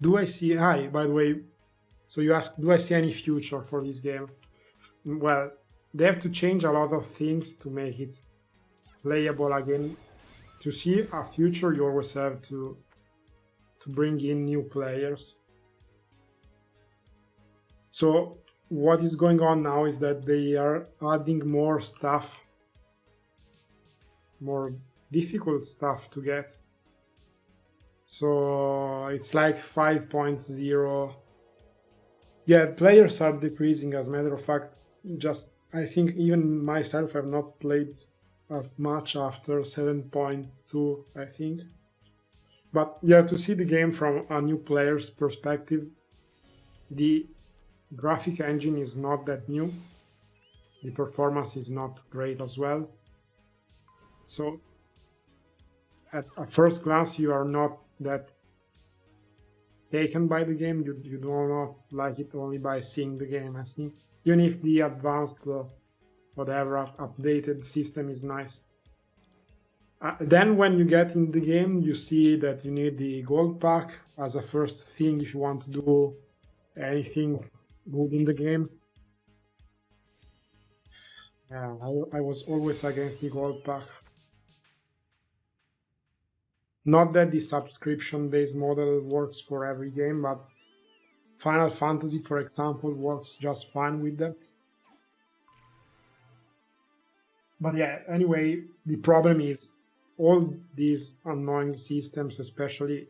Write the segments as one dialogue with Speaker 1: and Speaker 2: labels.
Speaker 1: Do I see... Hi, by the way, so you ask, do I see any future for this game? Well, they have to change a lot of things to make it playable again. To see a future, you always have to bring in new players. So what is going on now is that they are adding more stuff, more difficult stuff to get. So it's like 5.0. Yeah, players are decreasing, as a matter of fact. Just, I think even myself have not played much after 7.2, I think. But yeah, to see the game from a new player's perspective, the graphic engine is not that new. The performance is not great as well. So at a first glance, you are not that taken by the game. You do not like it only by seeing the game, I think. Even if the advanced, whatever, updated system is nice. Then when you get in the game, you see that you need the gold pack as a first thing if you want to do anything good in the game. Yeah, I was always against the gold pack. Not that the subscription-based model works for every game, but Final Fantasy, for example, works just fine with that. But yeah, anyway, the problem is all these annoying systems, especially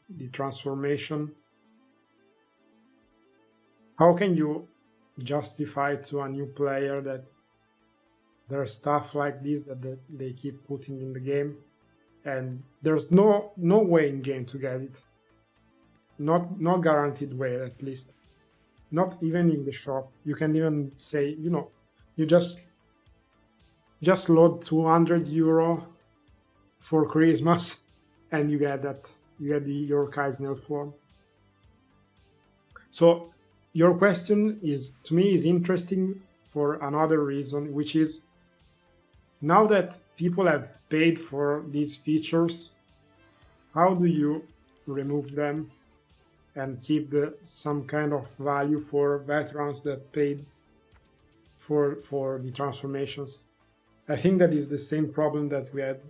Speaker 1: the transformation. How can you justify to a new player that there's stuff like this that they keep putting in the game, and there's no way in game to get it? Not guaranteed way, at least. Not even in the shop. You can even say, you just load 200 euro for Christmas and you get that. You get your Kaisnel form. So your question is, to me, is interesting for another reason, which is, now that people have paid for these features, how do you remove them and keep some kind of value for veterans that paid for the transformations? I think that is the same problem that we had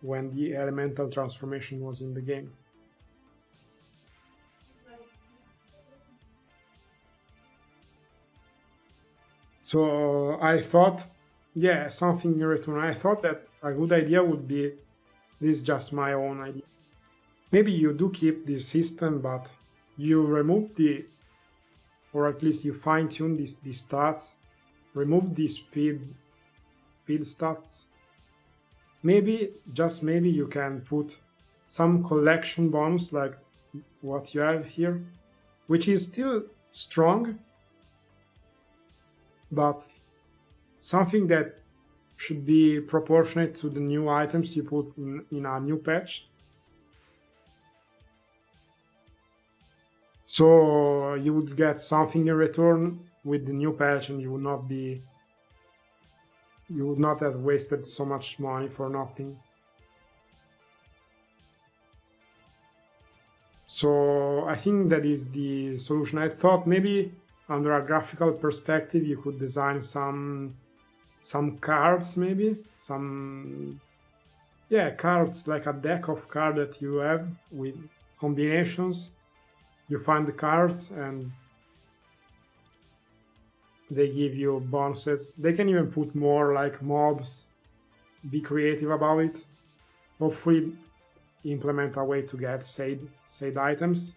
Speaker 1: when the elemental transformation was in the game. So I thought, yeah, something in return. I thought that a good idea would be, this is just my own idea. Maybe you do keep the system, but you remove or at least you fine tune the stats, remove the speed stats. Maybe, just maybe, you can put some collection bonus like what you have here, which is still strong, but something that should be proportionate to the new items you put in a new patch. So you would get something in return with the new patch, and you would not have wasted so much money for nothing. So I think that is the solution. I thought maybe under a graphical perspective you could design some cards, maybe cards, like a deck of cards that you have with combinations. You find the cards and they give you bonuses. They can even put more, like mobs. Be creative about it. Hopefully implement a way to get saved items,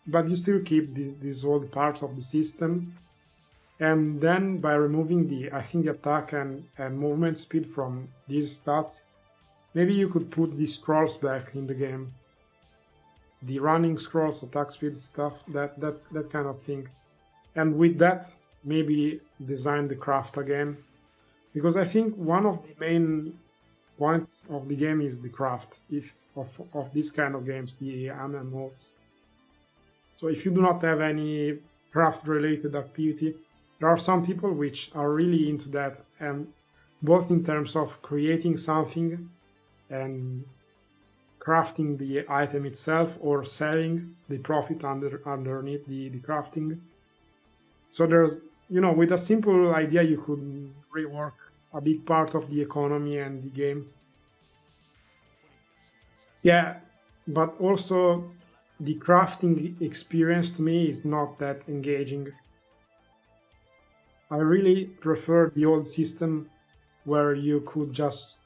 Speaker 1: but you still keep this old part of the system. And then by removing the attack and movement speed from these stats, maybe you could put the scrolls back in the game. The running scrolls, attack speed stuff, that kind of thing. And with that, maybe design the craft again. Because I think one of the main points of the game is the craft of this kind of games, the MMOs. So if you do not have any craft-related activity, there are some people which are really into that, and both in terms of creating something and crafting the item itself or selling the profit underneath the crafting. So there's, with a simple idea, you could rework a big part of the economy and the game. Yeah, but also the crafting experience to me is not that engaging. I really prefer the old system where you could just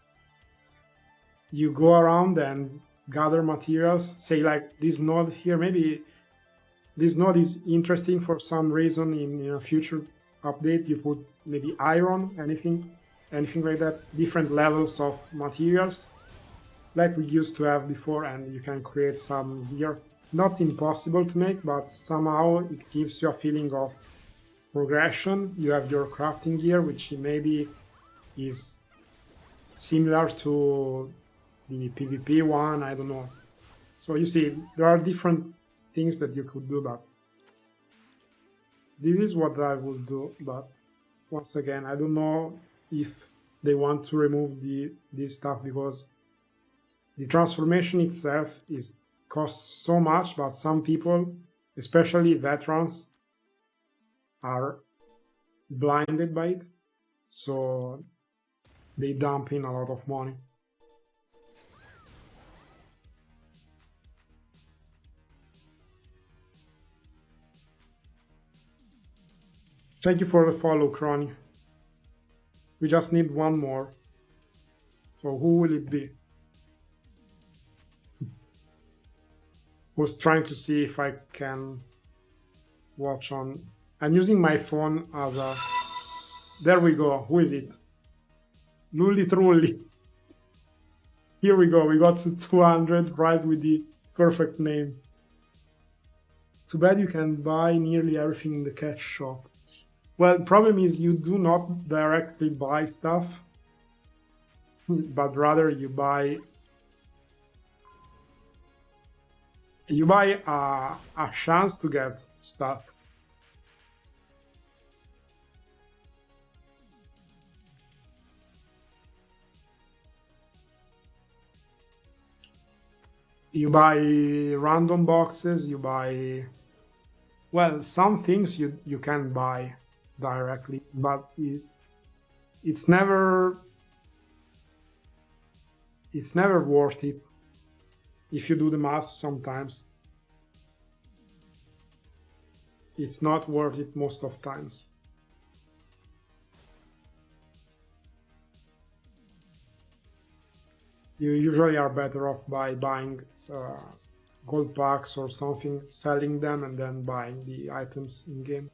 Speaker 1: you go around and gather materials, say like this node here, maybe this node is interesting for some reason in a future update, you put maybe iron, anything like that, different levels of materials like we used to have before, and you can create some gear. Not impossible to make, but somehow it gives you a feeling of progression. You have your crafting gear, which maybe is similar to the PvP one, I don't know. So you see, there are different things that you could do, but this is what I would do. But once again, I don't know if they want to remove this stuff, because the transformation itself costs so much, but some people, especially veterans, are blinded by it, so they dump in a lot of money. Thank you for the follow, Crony. We just need one more. So who will it be? Was trying to see if I can watch on. I'm using my phone as a. There we go. Who is it? Lully Trulli. Here we go. We got to 200 right with the perfect name. Too bad you can buy nearly everything in the cash shop. Well, the problem is you do not directly buy stuff, but rather you buy a chance to get stuff. You buy random boxes, you buy, well, some things you can buy directly, but it's never worth it if you do the math. Sometimes it's not worth it most of times. You usually are better off by buying gold packs or something, selling them, and then buying the items in game.